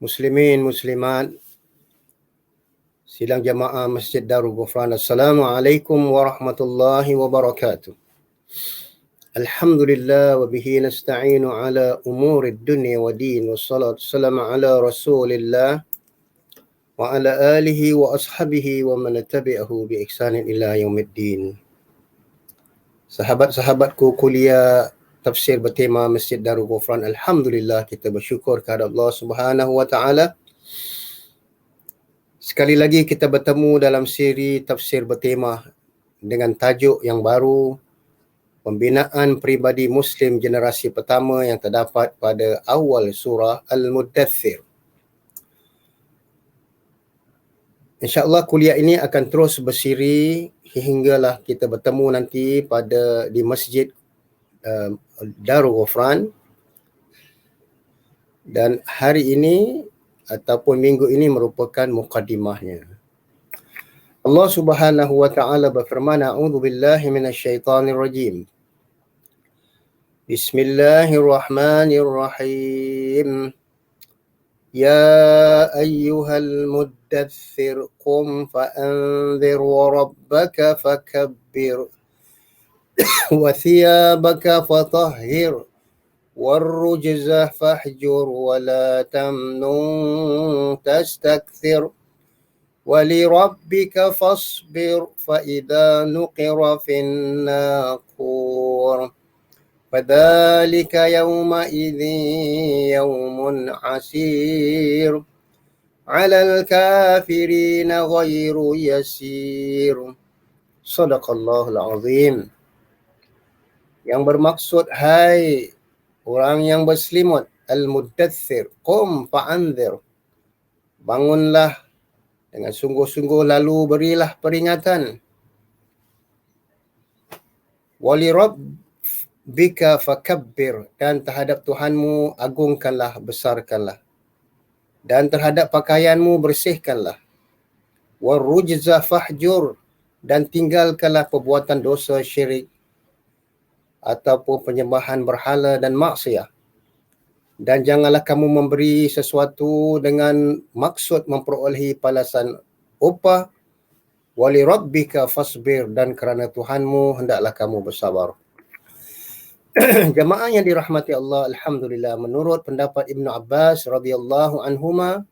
muslimin, muslimat, sidang jamaah Masjid Darul Ghufran. Assalamualaikum warahmatullahi wabarakatuh. Alhamdulillah wa bihi nasta'inu ala umurid dunya wa din, wassalatu wassalamu ala rasulillah wa ala alihi wa ashabihi wa man tabi'ahu bi ihsanin ila yaumiddin. Sahabat-sahabatku kuliah tafsir bertema Masjid Darul Ghufran, alhamdulillah kita bersyukur kepada Allah Subhanahu wa taala. Sekali lagi kita bertemu dalam siri tafsir bertema dengan tajuk yang baru, pembinaan peribadi Muslim generasi pertama, yang terdapat pada awal surah Al-Muddathir. InsyaAllah kuliah ini akan terus bersiri hinggalah kita bertemu nanti di Masjid Darul Ghufran. Dan hari ini ataupun minggu ini merupakan muqaddimahnya. Allah Subhanahu wa taala berfirman, a'udzu billahi minasyaitonir rajim. Bismillahirrahmanirrahim. Ya ayyuhal muddaththir qum fa'anzir wa rabbaka fakabbir wa thiyabaka fatahhir warrujza fahjur wa la tamnun tastakthir walirabbika fasbir fa idza nuqira fin naqur fadzalika yawma'idhin yawmun 'asir 'alal kafirina ghairu yasir. Shadaqallahul azim. Yang bermaksud, hai orang yang berselimut, al-muddaththir, qum fa'anzir, bangunlah dengan sungguh-sungguh lalu berilah peringatan. Wali rabbika fakabbir, dan terhadap Tuhanmu agungkanlah, besarkanlah. Dan terhadap pakaianmu bersihkanlah. Warrujza fahjur, dan tinggalkanlah perbuatan dosa syirik ataupun penyembahan berhala dan maksiat. Dan janganlah kamu memberi sesuatu dengan maksud memperolehi balasan upah. Wali rabbika fasbir, dan kerana Tuhanmu hendaklah kamu bersabar. Jemaah yang dirahmati Allah, alhamdulillah, menurut pendapat Ibnu Abbas radhiyallahu anhuma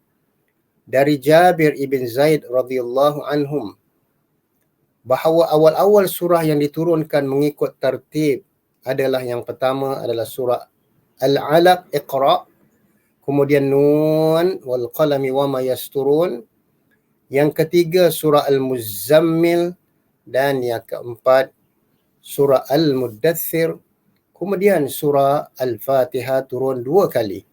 dari Jabir ibn Zaid radhiyallahu anhum, bahawa awal-awal surah yang diturunkan mengikut tertib adalah, yang pertama adalah surah Al-Alaq, Iqra, kemudian Nun wal qalami wama yasturun, yang ketiga surah Al-Muzammil, dan yang keempat surah Al-Muddaththir. Kemudian surah Al-Fatihah turun 2 kali.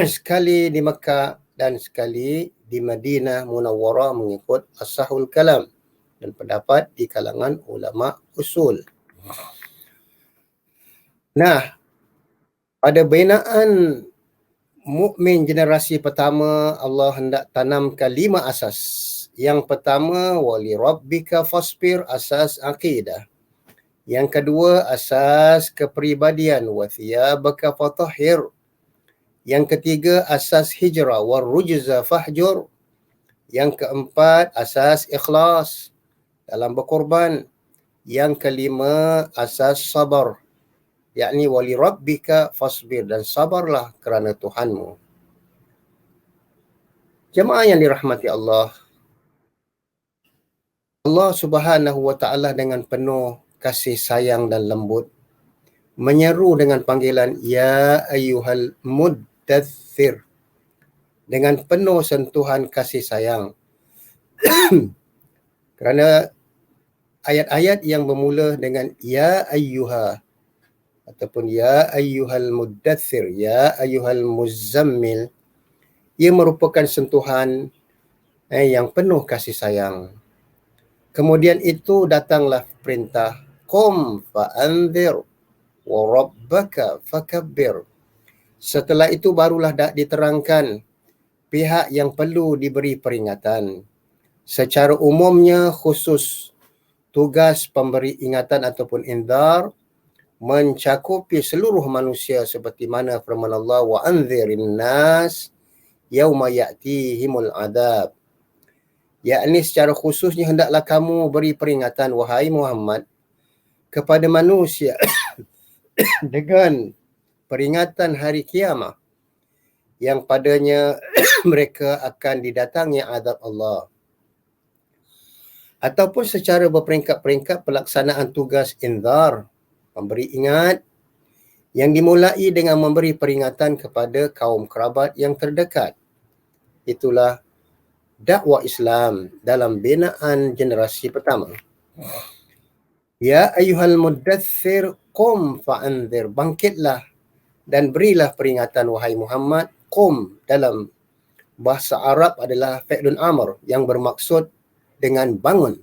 Sekali di Mekah dan sekali di Madinah Munawwarah mengikut as-sahul kalam dan pendapat di kalangan ulama usul. Nah, pada binaan mukmin generasi pertama, Allah hendak tanamkan 5 asas. Yang pertama, wali rabbika fasbir, asas akidah. Yang kedua, asas kepribadian, wa thiyabaka fatahhir. Yang ketiga, asas hijrah, warrujza fahjur. Yang keempat, asas ikhlas dalam berkorban. Yang kelima, asas sabar, yakni wali rabbika fasbir, dan sabarlah kerana Tuhanmu. Jemaah yang dirahmati Allah, Allah Subhanahu wa taala dengan penuh kasih sayang dan lembut menyeru dengan panggilan ya ayyuhal muddaththir, dengan penuh sentuhan kasih sayang. Kerana ayat-ayat yang bermula dengan ya ayyuha ataupun ya ayyuhal muddaththir, ya ayyuhal muzammil, ia merupakan sentuhan yang penuh kasih sayang. Kemudian itu datanglah perintah qum fa'anzir wa rabbaka fakabbir. Setelah itu barulah diterangkan pihak yang perlu diberi peringatan. Secara umumnya khusus tugas pemberi ingatan ataupun indhar mencakupi seluruh manusia, seperti mana firman Allah wa anzirin nas yauma ya'tihimul adab. Yakni secara khususnya hendaklah kamu beri peringatan wahai Muhammad kepada manusia dengan peringatan hari kiamat yang padanya mereka akan didatangi azab Allah. Ataupun secara berperingkat-peringkat pelaksanaan tugas inzar, memberi ingat yang dimulai dengan memberi peringatan kepada kaum kerabat yang terdekat. Itulah dakwah Islam dalam binaan generasi pertama. Ya ayyuhal muddaththir qum fa'anzir, bangkitlah dan berilah peringatan wahai Muhammad. Qum dalam bahasa Arab adalah fi'lun amr yang bermaksud dengan bangun.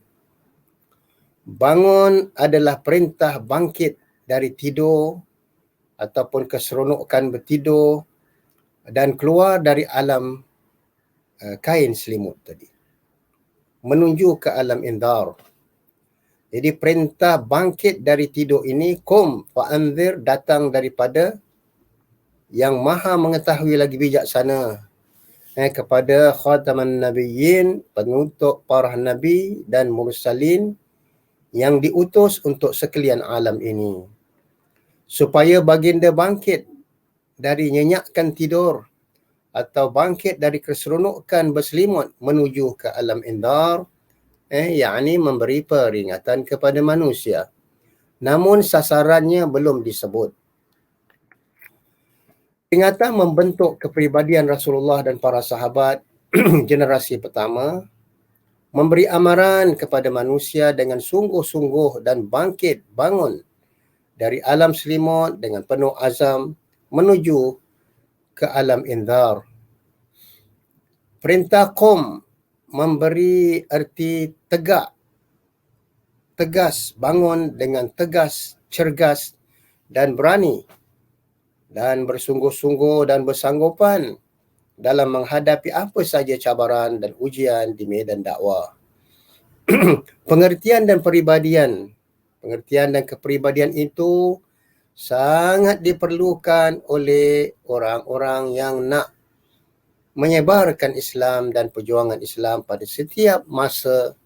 Bangun adalah perintah bangkit dari tidur ataupun keseronokan bertidur dan keluar dari alam kain selimut tadi, menuju ke alam indar. Jadi perintah bangkit dari tidur ini, qum fa'anzir, datang daripada yang maha mengetahui lagi bijaksana, kepada khataman nabiyyin, penutup para nabi dan mursalin yang diutus untuk sekalian alam ini, supaya baginda bangkit dari nyenyakkan tidur atau bangkit dari keseronokan berselimut menuju ke alam indar, yakni memberi peringatan kepada manusia. Namun sasarannya belum disebut. Peringatan membentuk kepribadian Rasulullah dan para sahabat generasi pertama, memberi amaran kepada manusia dengan sungguh-sungguh dan bangkit bangun dari alam selimut dengan penuh azam menuju ke alam indar. Perintah qum memberi erti tegak, tegas, bangun dengan tegas, cergas dan berani dan bersungguh-sungguh dan bersanggupan dalam menghadapi apa saja cabaran dan ujian di medan dakwah. Pengertian dan kepribadian itu sangat diperlukan oleh orang-orang yang nak menyebarkan Islam dan perjuangan Islam pada setiap masa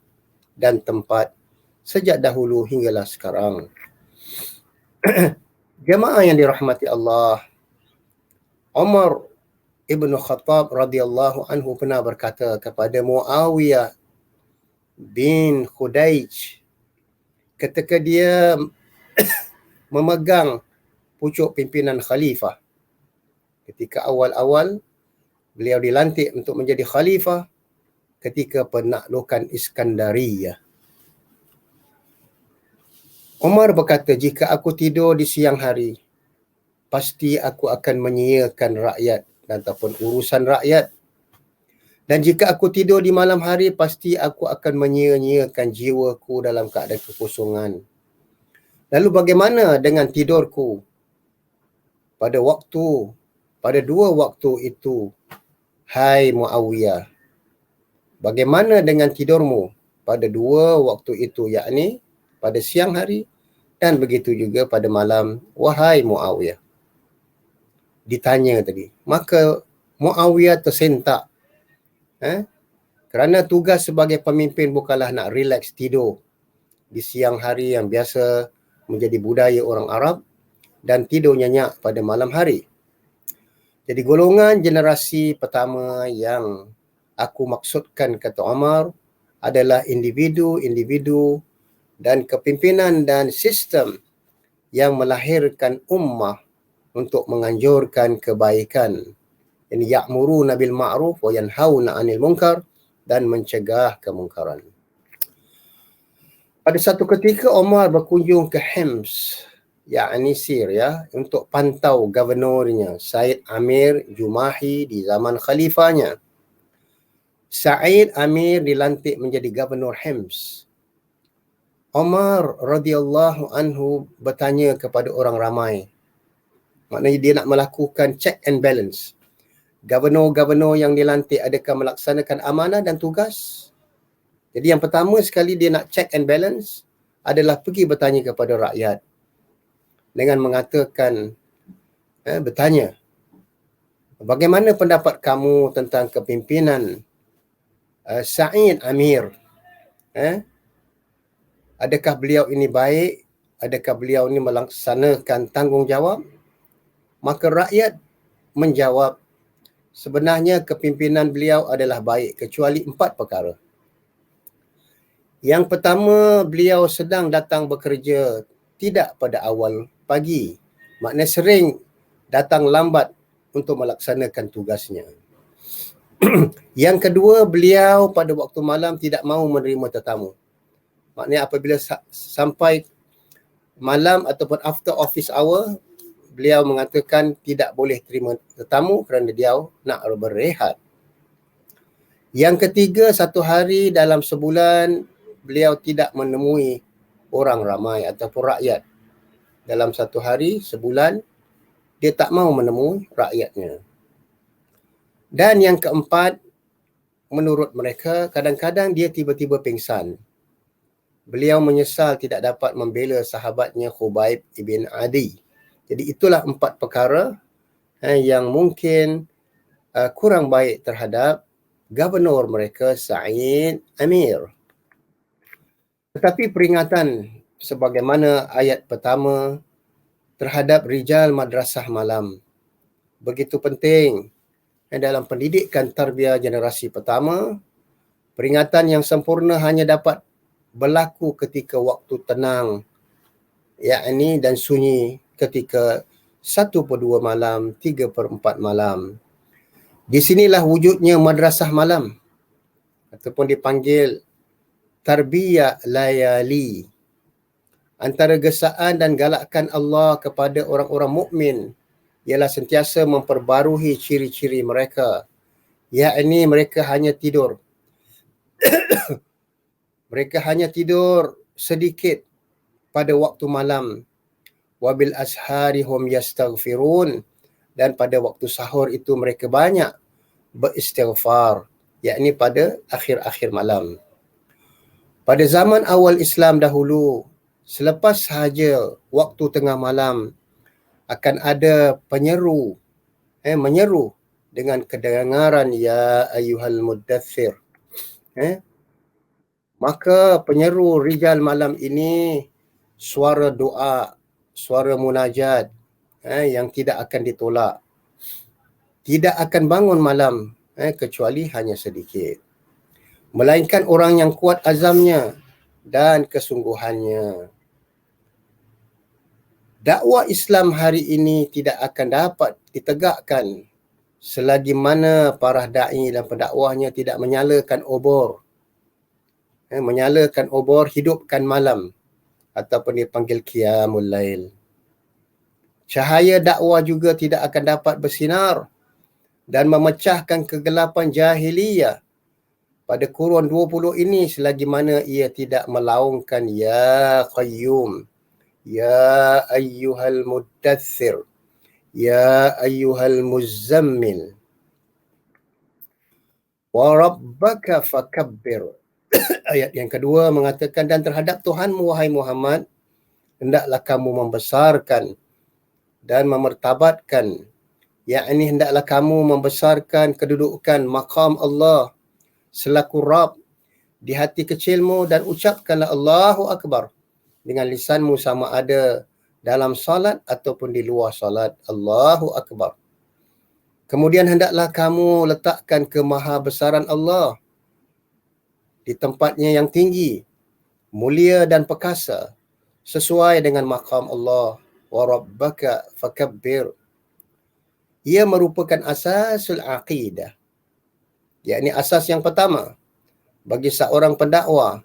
dan tempat sejak dahulu hinggalah sekarang. Jemaah yang dirahmati Allah, Umar Ibn Khattab radhiyallahu anhu pernah berkata kepada Muawiyah bin Khudaij ketika dia memegang pucuk pimpinan khalifah. Ketika awal-awal beliau dilantik untuk menjadi khalifah ketika penaklukan Iskandariyah. Umar berkata, jika aku tidur di siang hari, pasti aku akan menyia-nyiakan rakyat ataupun urusan rakyat. Dan jika aku tidur di malam hari, pasti aku akan menyia-nyiakan jiwaku dalam keadaan kekosongan. Lalu bagaimana dengan tidurku pada dua waktu itu, hai Muawiyah? Bagaimana dengan tidurmu pada dua waktu itu, yakni pada siang hari dan begitu juga pada malam, wahai Muawiyah? Ditanya tadi. Maka Muawiyah tersentak. Kerana tugas sebagai pemimpin bukanlah nak relax tidur di siang hari yang biasa menjadi budaya orang Arab dan tidur nyenyak pada malam hari. Jadi golongan generasi pertama yang aku maksudkan, kata Umar, adalah individu-individu dan kepimpinan dan sistem yang melahirkan ummah untuk menganjurkan kebaikan. Ini ya'muruna bil ma'ruf wa yanhauna 'anil munkar, dan mencegah kemungkaran. Pada satu ketika Umar berkunjung ke Hims, yakni Syria, untuk pantau gubernurnya Said Amir Jumahi di zaman khalifahnya. Said Amir dilantik menjadi gubernur Hims. Umar radhiyallahu anhu bertanya kepada orang ramai. Maknanya dia nak melakukan check and balance. Gubernur-gubernur yang dilantik adakah melaksanakan amanah dan tugas? Jadi yang pertama sekali dia nak check and balance adalah pergi bertanya kepada rakyat dengan mengatakan, bertanya Bagaimana pendapat kamu tentang kepimpinan Sa'id Amir? Adakah beliau ini baik? Adakah beliau ini melaksanakan tanggungjawab? Maka rakyat menjawab, sebenarnya kepimpinan beliau adalah baik kecuali 4 perkara. Yang pertama, beliau sedang datang bekerja tidak pada awal pagi. Maknanya sering datang lambat untuk melaksanakan tugasnya. Yang kedua, beliau pada waktu malam tidak mahu menerima tetamu. Maknanya apabila sampai malam ataupun after office hour, beliau mengatakan tidak boleh terima tetamu kerana dia nak berehat. Yang ketiga, satu hari dalam sebulan, beliau tidak menemui orang ramai ataupun rakyat. Dalam satu hari, sebulan, dia tak mahu menemui rakyatnya. Dan yang keempat, menurut mereka, kadang-kadang dia tiba-tiba pingsan. Beliau menyesal tidak dapat membela sahabatnya Khubaib ibn Adi. Jadi itulah 4 perkara yang mungkin kurang baik terhadap gubernur mereka Sa'id Amir. Tetapi peringatan sebagaimana ayat pertama terhadap rijal madrasah malam begitu penting dalam pendidikan tarbiyah generasi pertama. Peringatan yang sempurna hanya dapat berlaku ketika waktu tenang, yakni dan sunyi ketika 1/2 malam, 3/4 malam. Di sinilah wujudnya madrasah malam ataupun dipanggil tarbiyah layali. Antara gesaan dan galakan Allah kepada orang-orang mukmin ialah sentiasa memperbarui ciri-ciri mereka, yakni mereka hanya tidur. Mereka hanya tidur sedikit pada waktu malam. Wabil ashari hum yastaghfirun, dan pada waktu sahur itu mereka banyak beristighfar, yakni pada akhir-akhir malam. Pada zaman awal Islam dahulu, selepas sahaja waktu tengah malam, akan ada penyeru, menyeru dengan kedengaran ya ayyuhal muddathir. Maka penyeru rijal malam ini suara doa, suara munajat yang tidak akan ditolak. Tidak akan bangun malam kecuali hanya sedikit. Melainkan orang yang kuat azamnya dan kesungguhannya. Dakwah Islam hari ini tidak akan dapat ditegakkan selagi mana para da'i dan pendakwahnya tidak menyalakan obor. Menyalakan obor, hidupkan malam ataupun dipanggil qiyamul lail. Cahaya dakwah juga tidak akan dapat bersinar dan memecahkan kegelapan jahiliyah pada kurun 20 ini selagi mana ia tidak melaungkan ya qayyum, ya ayyuhal muddathir, ya ayyuhal muzammil, wa rabbaka fakabbir. Ayat yang kedua mengatakan, dan terhadap Tuhanmu wahai Muhammad, hendaklah kamu membesarkan dan memertabatkan, yakni hendaklah kamu membesarkan kedudukan maqam Allah selaku Rabb di hati kecilmu dan ucapkanlah Allahu Akbar dengan lisanmu sama ada dalam salat ataupun di luar salat. Allahu Akbar. Kemudian hendaklah kamu letakkan kemahabesaran Allah di tempatnya yang tinggi, mulia dan perkasa sesuai dengan maqam Allah. Wa rabbaka fakabbir. Ia merupakan asasul aqidah, yakni asas yang pertama bagi seorang pendakwah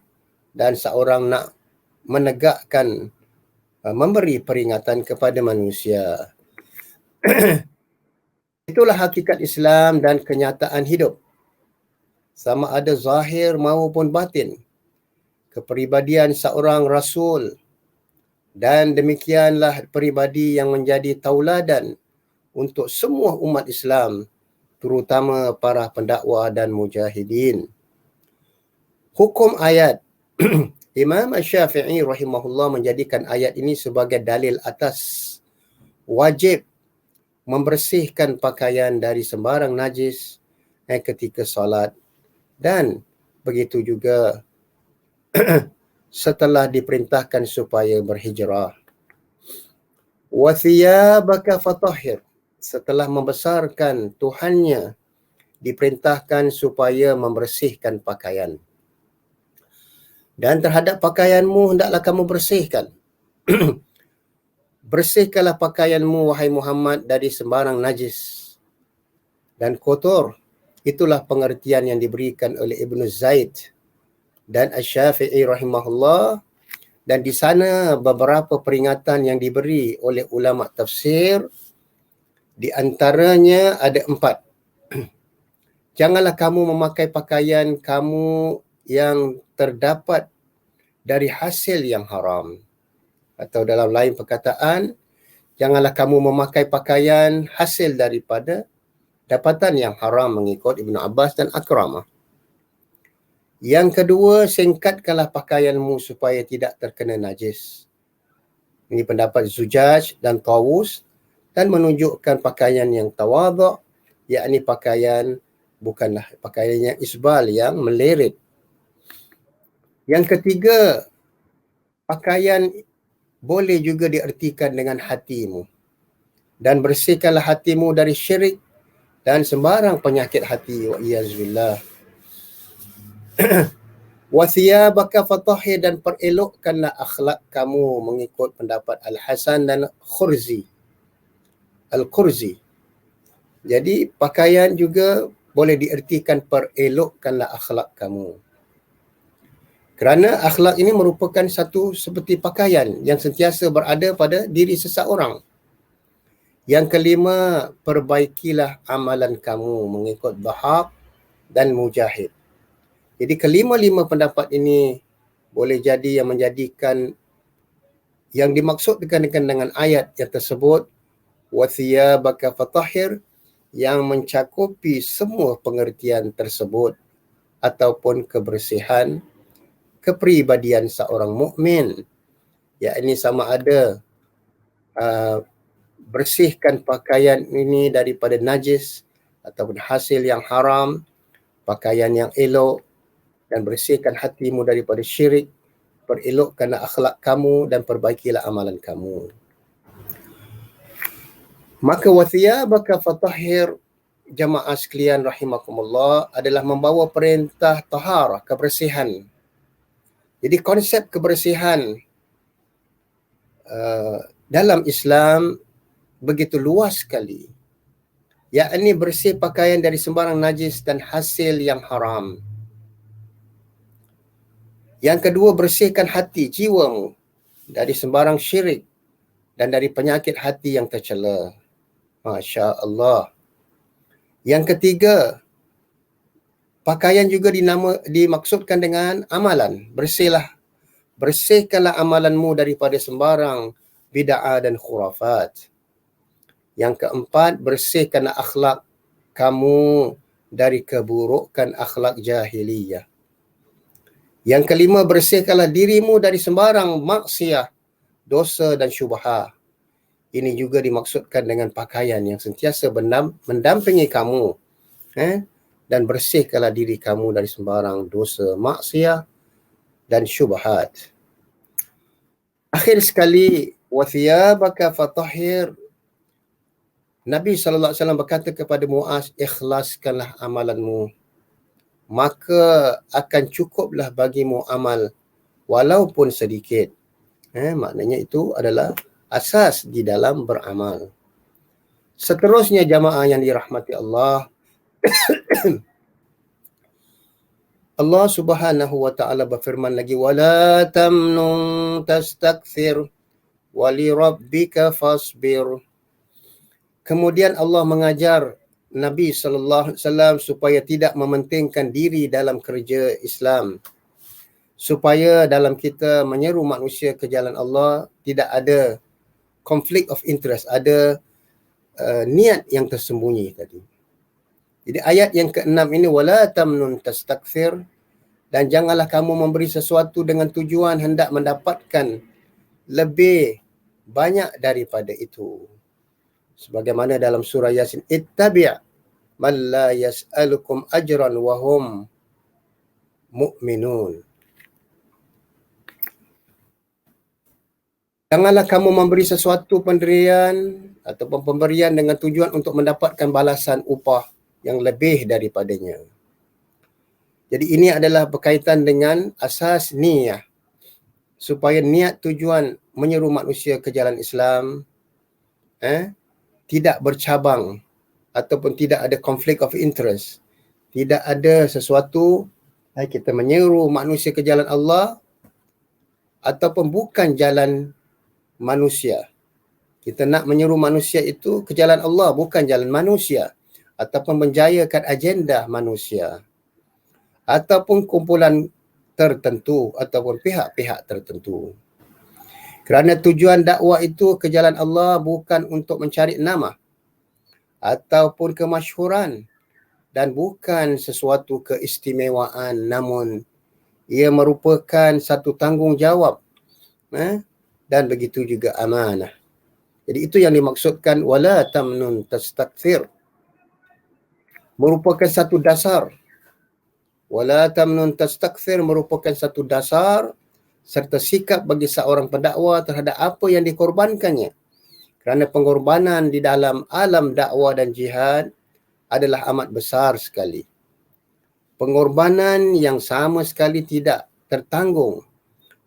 dan seorang nak menegakkan, memberi peringatan kepada manusia. Itulah hakikat Islam dan kenyataan hidup, sama ada zahir maupun batin, kepribadian seorang Rasul, dan demikianlah peribadi yang menjadi tauladan untuk semua umat Islam, terutama para pendakwa dan mujahidin. Hukum ayat. Imam Asy-Syafi'i rahimahullah menjadikan ayat ini sebagai dalil atas wajib membersihkan pakaian dari sembarang najis ketika solat, dan begitu juga setelah diperintahkan supaya berhijrah. Wa thiyabaka fatahhir, setelah membesarkan Tuhannya diperintahkan supaya membersihkan pakaian. Dan terhadap pakaianmu hendaklah kamu bersihkan. Bersihkanlah pakaianmu wahai Muhammad dari sembarang najis dan kotor. Itulah pengertian yang diberikan oleh Ibn Zaid dan Asy-Syafi'i rahimahullah, dan di sana beberapa peringatan yang diberi oleh ulama tafsir, di antaranya ada 4. Janganlah kamu memakai pakaian kamu yang terdapat dari hasil yang haram. Atau dalam lain perkataan, janganlah kamu memakai pakaian hasil daripada dapatan yang haram mengikut Ibn Abbas dan Akramah. Yang kedua, singkatkanlah pakaianmu supaya tidak terkena najis. Ini pendapat Zujaj dan Tawus, dan menunjukkan pakaian yang tawadhu', yakni pakaian bukanlah pakaian yang isbal, yang melerit. Yang ketiga, pakaian boleh juga diartikan dengan hatimu, dan bersihkanlah hatimu dari syirik dan sembarang penyakit hati, wa iyazubillah. Wa thiyabaka fatahhir, dan perelokkanlah akhlak kamu mengikut pendapat Al-Hasan dan Al-Qurzi. Jadi pakaian juga boleh diartikan perelokkanlah akhlak kamu. Kerana akhlak ini merupakan satu seperti pakaian yang sentiasa berada pada diri seseorang. Yang kelima, perbaikilah amalan kamu mengikut Dhahak dan Mujahid. Jadi kelima-lima pendapat ini boleh jadi yang menjadikan yang dimaksudkan dengan ayat yang tersebut, wa thiyabaka fatahhir, yang mencakupi semua pengertian tersebut ataupun kebersihan kepribadian seorang mukmin, yakni sama ada bersihkan pakaian ini daripada najis ataupun hasil yang haram, pakaian yang elok, dan bersihkan hatimu daripada syirik, perelokkanlah akhlak kamu dan perbaikilah amalan kamu. Maka wa thiyabaka fatahhir, jamaah sekalian rahimakumullah, adalah membawa perintah taharah, kebersihan. Jadi konsep kebersihan dalam Islam begitu luas sekali, yakni bersih pakaian dari sembarang najis dan hasil yang haram. Yang kedua, bersihkan hati, jiwamu dari sembarang syirik dan dari penyakit hati yang tercela. Masya Allah. Yang ketiga, pakaian juga dimaksudkan dengan amalan. Bersihkanlah amalanmu daripada sembarang bid'ah dan khurafat. Yang keempat, bersihkanlah akhlak kamu dari keburukan akhlak jahiliyah. Yang kelima, bersihkanlah dirimu dari sembarang maksiat, dosa dan syubhah. Ini juga dimaksudkan dengan pakaian yang sentiasa mendampingi kamu. Dan bersihkanlah diri kamu dari sembarang dosa, maksiat dan syubhat. Akhir sekali, wa thiyabaka fatahhir, Nabi SAW berkata kepada Muaz, ikhlaskanlah amalanmu, maka akan cukuplah bagimu amal walaupun sedikit. Maknanya itu adalah asas di dalam beramal. Seterusnya jamaah yang dirahmati Allah, Allah Subhanahu wa taala berfirman lagi, wala tamnun tastakthir wali rabbika fasbir. Kemudian Allah mengajar Nabi sallallahu alaihi wasallam supaya tidak mementingkan diri dalam kerja Islam, supaya dalam kita menyeru manusia ke jalan Allah tidak ada conflict of interest, ada niat yang tersembunyi tadi. Jadi ayat yang ke-6 ini, wala tamnun tastakthir, dan janganlah kamu memberi sesuatu dengan tujuan hendak mendapatkan lebih banyak daripada itu. Sebagaimana dalam surah Yasin, ittabi' man la yas'alukum ajran wa hum mu'minun. Janganlah kamu memberi sesuatu penderian ataupun pemberian dengan tujuan untuk mendapatkan balasan upah yang lebih daripadanya. Jadi ini adalah berkaitan dengan asas niyah. Supaya niat tujuan menyeru manusia ke jalan Islam tidak bercabang ataupun tidak ada conflict of interest. Tidak ada sesuatu kita menyeru manusia ke jalan Allah ataupun bukan jalan manusia. Kita nak menyeru manusia itu ke jalan Allah, bukan jalan manusia, ataupun menjayakan agenda manusia, ataupun kumpulan tertentu ataupun pihak-pihak tertentu. Kerana tujuan dakwah itu ke jalan Allah bukan untuk mencari nama ataupun kemasyhuran dan bukan sesuatu keistimewaan, namun ia merupakan satu tanggungjawab dan begitu juga amanah. Jadi itu yang dimaksudkan wala tamnun tastakthir. Merupakan satu dasar. Wala tamnun tastakthir merupakan satu dasar serta sikap bagi seorang pendakwah terhadap apa yang dikorbankannya. Kerana pengorbanan di dalam alam dakwah dan jihad adalah amat besar sekali. Pengorbanan yang sama sekali tidak tertanggung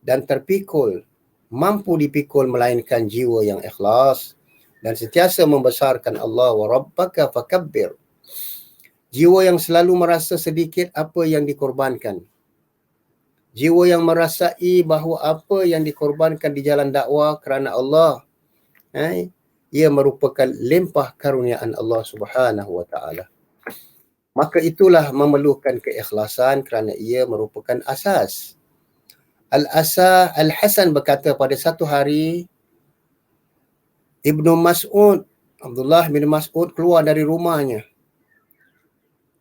dan terpikul, mampu dipikul melainkan jiwa yang ikhlas dan sentiasa membesarkan Allah wa rabbaka fakabbir. Jiwa yang selalu merasa sedikit apa yang dikorbankan. Jiwa yang merasai bahawa apa yang dikorbankan di jalan dakwah kerana Allah, ia merupakan limpah karuniaan Allah Subhanahu wa taala. Maka itulah memerlukan keikhlasan kerana ia merupakan asas. Al-Hasan berkata pada satu hari, Abdullah bin Mas'ud keluar dari rumahnya.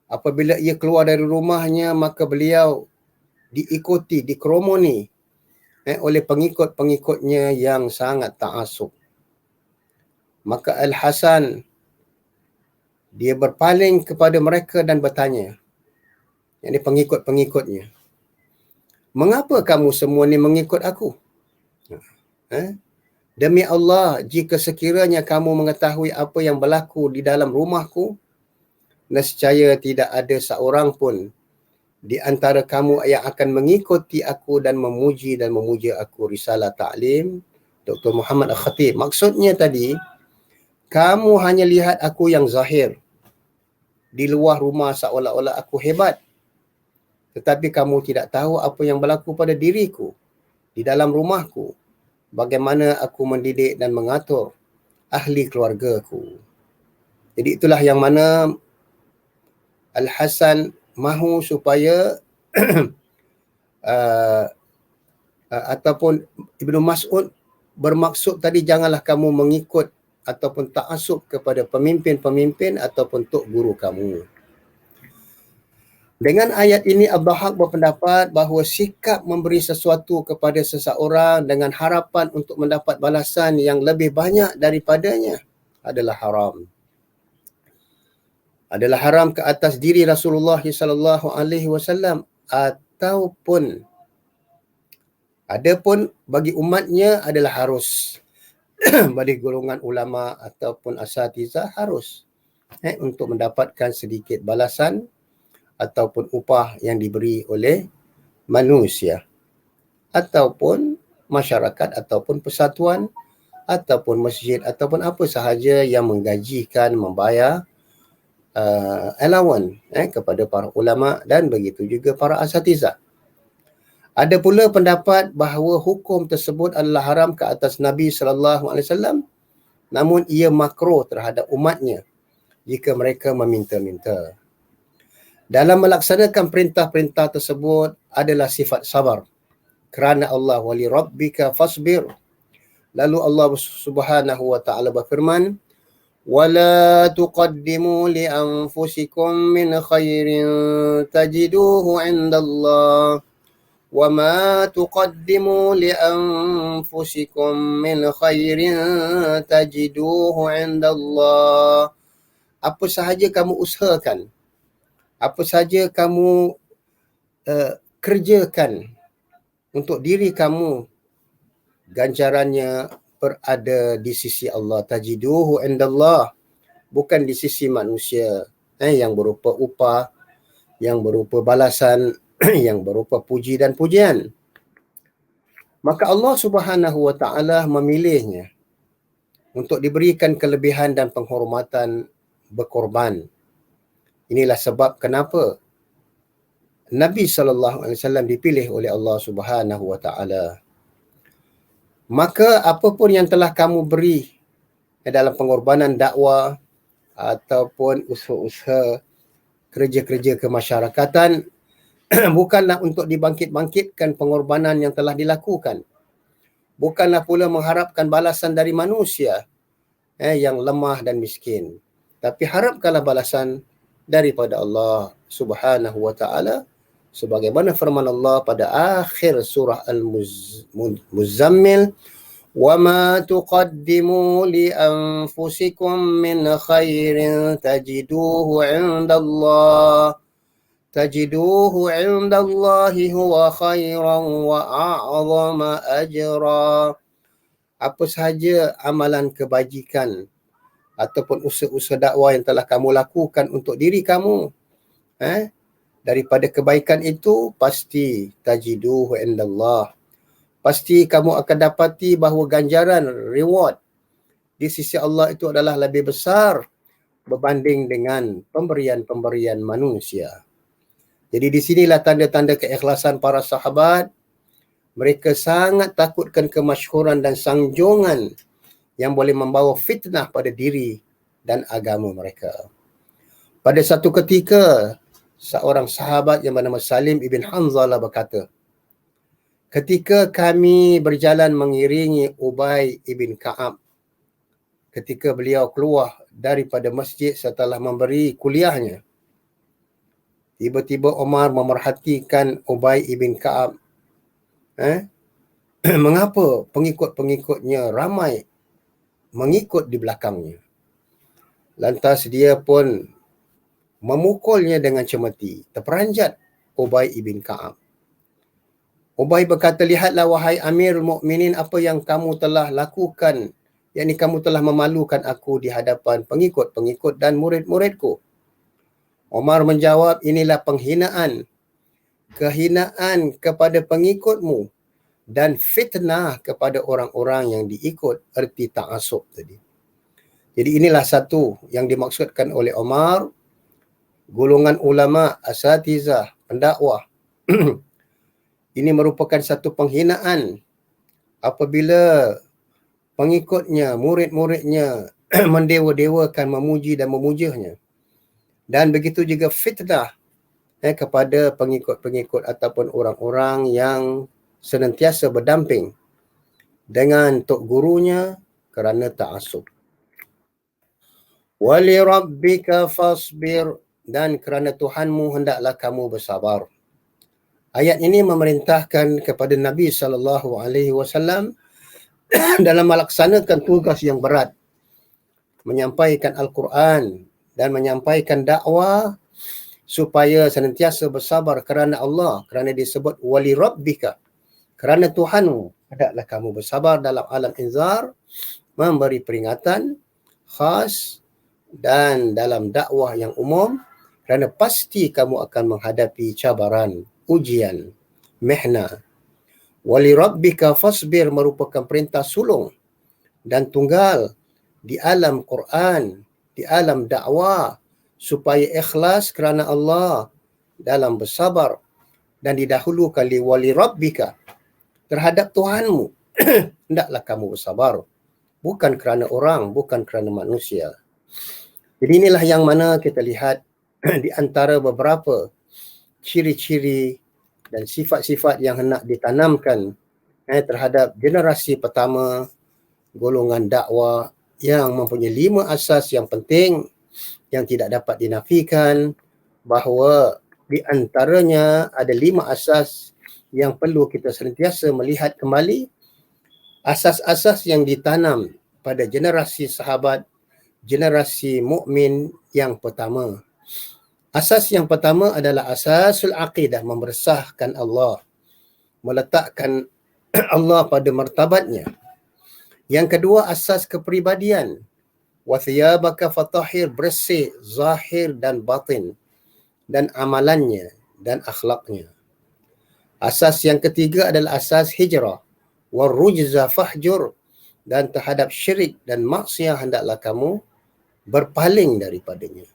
Apabila ia keluar dari rumahnya, maka beliau diikuti, dikeromoni oleh pengikut-pengikutnya yang sangat ta'assub. Maka Al-Hasan, dia berpaling kepada mereka dan bertanya, yakni pengikut-pengikutnya, mengapa kamu semua ni mengikut aku? Demi Allah, jika sekiranya kamu mengetahui apa yang berlaku di dalam rumahku, nescaya tidak ada seorang pun di antara kamu yang akan mengikuti aku dan memuji dan memuja aku. Risalah Ta'lim Dr. Muhammad Al-Khatib. Maksudnya tadi, kamu hanya lihat aku yang zahir di luar rumah seolah-olah aku hebat. Tetapi kamu tidak tahu apa yang berlaku pada diriku, di dalam rumahku. Bagaimana aku mendidik dan mengatur ahli keluargaku. Jadi itulah yang mana Al-Hasan mahu supaya ataupun Ibnu Mas'ud bermaksud tadi, janganlah kamu mengikut ataupun ta'assub kepada pemimpin-pemimpin ataupun tok guru kamu. Dengan ayat ini, Ad-Dhahhak berpendapat bahawa sikap memberi sesuatu kepada seseorang dengan harapan untuk mendapat balasan yang lebih banyak daripadanya adalah haram. Adalah haram ke atas diri Rasulullah SAW ataupun adapun bagi umatnya adalah harus. Bagi golongan ulama ataupun asatizah harus untuk mendapatkan sedikit balasan ataupun upah yang diberi oleh manusia ataupun masyarakat ataupun persatuan ataupun masjid ataupun apa sahaja yang menggajikan, membayar allowance kepada para ulama dan begitu juga para asatizah. Ada pula pendapat bahawa hukum tersebut adalah haram ke atas Nabi SAW, namun ia makruh terhadap umatnya jika mereka meminta-minta. Dalam melaksanakan perintah-perintah tersebut adalah sifat sabar. Kerana Allah wali rabbika fasbir. Lalu Allah Subhanahu wa taala berfirman, "Wala tuqaddimu li anfusikum min khairin tajiduhu 'indallah. وَمَا تُقَدِّمُوا لِأَنفُسِكُم مِّنْ خَيْرٍ تَجِدُوهُ عِندَ اللَّهِ. Apa sahaja kamu usahakan, apa sahaja kamu kerjakan untuk diri kamu, ganjarannya berada di sisi Allah. Tajiduhu indallah, bukan di sisi manusia yang berupa upah, yang berupa balasan, yang berupa puji dan pujian. Maka Allah Subhanahu wa taala memilihnya untuk diberikan kelebihan dan penghormatan berkorban. Inilah sebab kenapa Nabi SAW dipilih oleh Allah Subhanahu wa taala. Maka apapun yang telah kamu beri dalam pengorbanan dakwah ataupun usaha-usaha kerja-kerja kemasyarakatan, bukanlah untuk dibangkit-bangkitkan pengorbanan yang telah dilakukan. Bukanlah pula mengharapkan balasan dari manusia yang lemah dan miskin. Tapi harapkanlah balasan daripada Allah Subhanahu wa taala, sebagaimana firman Allah pada akhir surah Al-Muzammil, وَمَا تُقَدِّمُوا لِأَنفُسِكُم مِّنْ خَيْرٍ تَجِدُوهُ عِندَ اللَّهِ هُوَ خَيْرًا وَأَعْظَمَ أَجْرًا. Apa sahaja amalan kebajikan ataupun usaha-usaha dakwah yang telah kamu lakukan untuk diri kamu, daripada kebaikan itu, pasti tajiduhu indallah, pasti kamu akan dapati bahawa ganjaran, reward di sisi Allah itu adalah lebih besar berbanding dengan pemberian-pemberian manusia. Jadi di sinilah tanda-tanda keikhlasan para sahabat. Mereka sangat takutkan kemasyhuran dan sanjungan yang boleh membawa fitnah pada diri dan agama mereka. Pada satu ketika, seorang sahabat yang bernama Salim ibn Hanzalah berkata, ketika kami berjalan mengiringi Ubay ibn Ka'ab, ketika beliau keluar daripada masjid setelah memberi kuliahnya, tiba-tiba Umar memerhatikan Ubay ibn Ka'ab. Mengapa pengikut-pengikutnya ramai mengikut di belakangnya? Lantas dia pun memukulnya dengan cemeti. Terperanjat Ubay ibn Ka'ab. Ubay berkata, lihatlah wahai Amirul Mukminin, apa yang kamu telah lakukan, yakni kamu telah memalukan aku di hadapan pengikut-pengikut dan murid-muridku. Umar menjawab, inilah penghinaan, kehinaan kepada pengikutmu dan fitnah kepada orang-orang yang diikut, erti ta'asub tadi. Jadi inilah satu yang dimaksudkan oleh Umar, golongan ulama, asatizah, pendakwah. Ini merupakan satu penghinaan apabila pengikutnya, murid-muridnya mendewa-dewakan, memuji dan memujahnya. Dan begitu juga fitnah kepada pengikut-pengikut ataupun orang-orang yang senantiasa berdamping dengan tok gurunya kerana ta'asub. وَلِرَبِّكَ فَاصْبِرْ, dan kerana Tuhanmu hendaklah kamu bersabar. Ayat ini memerintahkan kepada Nabi SAW dalam melaksanakan tugas yang berat, menyampaikan Al-Quran dan menyampaikan dakwah, supaya senantiasa bersabar kerana Allah, kerana disebut wali rabbika, kerana Tuhanmu hendaklah kamu bersabar dalam alam inzar, memberi peringatan khas, dan dalam dakwah yang umum, kerana pasti kamu akan menghadapi cabaran, ujian, mihna. Wali rabbika fasbir merupakan perintah sulung dan tunggal di alam Quran, di alam dakwah, supaya ikhlas kerana Allah dalam bersabar, dan didahulukan li wali rabbika, terhadap Tuhanmu hendaklah kamu bersabar, bukan kerana orang, bukan kerana manusia. Jadi inilah yang mana kita lihat di antara beberapa ciri-ciri dan sifat-sifat yang hendak ditanamkan terhadap generasi pertama golongan dakwah, yang mempunyai 5 asas yang penting yang tidak dapat dinafikan, bahawa di antaranya ada 5 asas yang perlu kita sentiasa melihat kembali asas-asas yang ditanam pada generasi sahabat, generasi mukmin yang pertama. Asas yang pertama adalah asasul aqidah, membersahkan Allah, meletakkan Allah pada martabatnya. Yang kedua, asas kepribadian. Wa thiyabaka fatahhir, bersih zahir dan batin, dan amalannya dan akhlaknya. Asas yang ketiga adalah asas hijrah. Wa rujza fahjur, dan terhadap syirik dan maksiat hendaklah kamu berpaling daripadanya.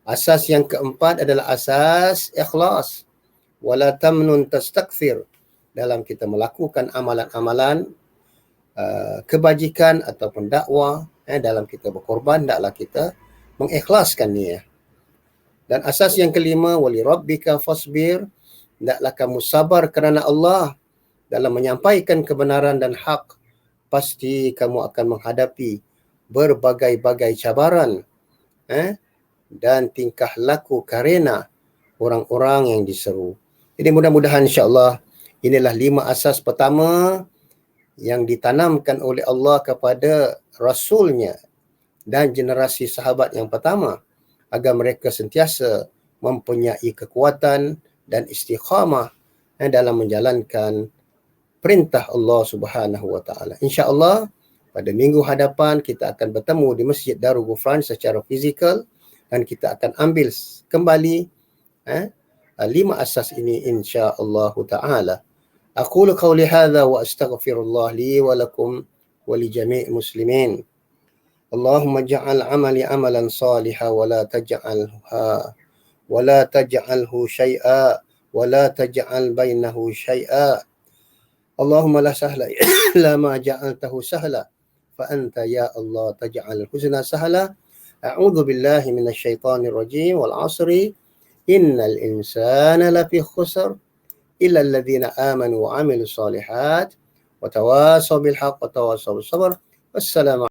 Asas yang keempat adalah asas ikhlas. Wala tamnun tastakthir, dalam kita melakukan amalan-amalan kebajikan ataupun dakwah, dalam kita berkorban, hendaklah kita mengikhlaskan niat. Dan asas yang kelima, wali rabbika fasbir, hendaklah kamu sabar kerana Allah dalam menyampaikan kebenaran dan hak. Pasti kamu akan menghadapi berbagai-bagai cabaran dan tingkah laku karena orang-orang yang diseru. Jadi mudah-mudahan insya-Allah inilah 5 asas pertama yang ditanamkan oleh Allah kepada Rasulnya dan generasi sahabat yang pertama, agar mereka sentiasa mempunyai kekuatan dan istiqamah dalam menjalankan perintah Allah Subhanahu wa taala. Insya-Allah pada minggu hadapan kita akan bertemu di Masjid Darul Ghufran secara fizikal, dan kita akan ambil kembali 5 asas ini insya-Allah taala. Aqulu qawli hadza wa astaghfirullah li wa lakum wa li jami' muslimin. Allahumma ja'al 'amali 'amalan salihan wa la taj'alhu syai'a wa la taj'al bainahu syai'a. Allahumma la sahla illa ma ja'altahu sahla fa anta ya Allah taj'al huzna sahla. A'udzu billahi minasy syaithanir rajim. Wal 'asri innal insana lafi khusr illa alladhina amanu wa 'amilus solihat wa tawasaw bil haqq wa tawasaw bis sabr. Wassalamu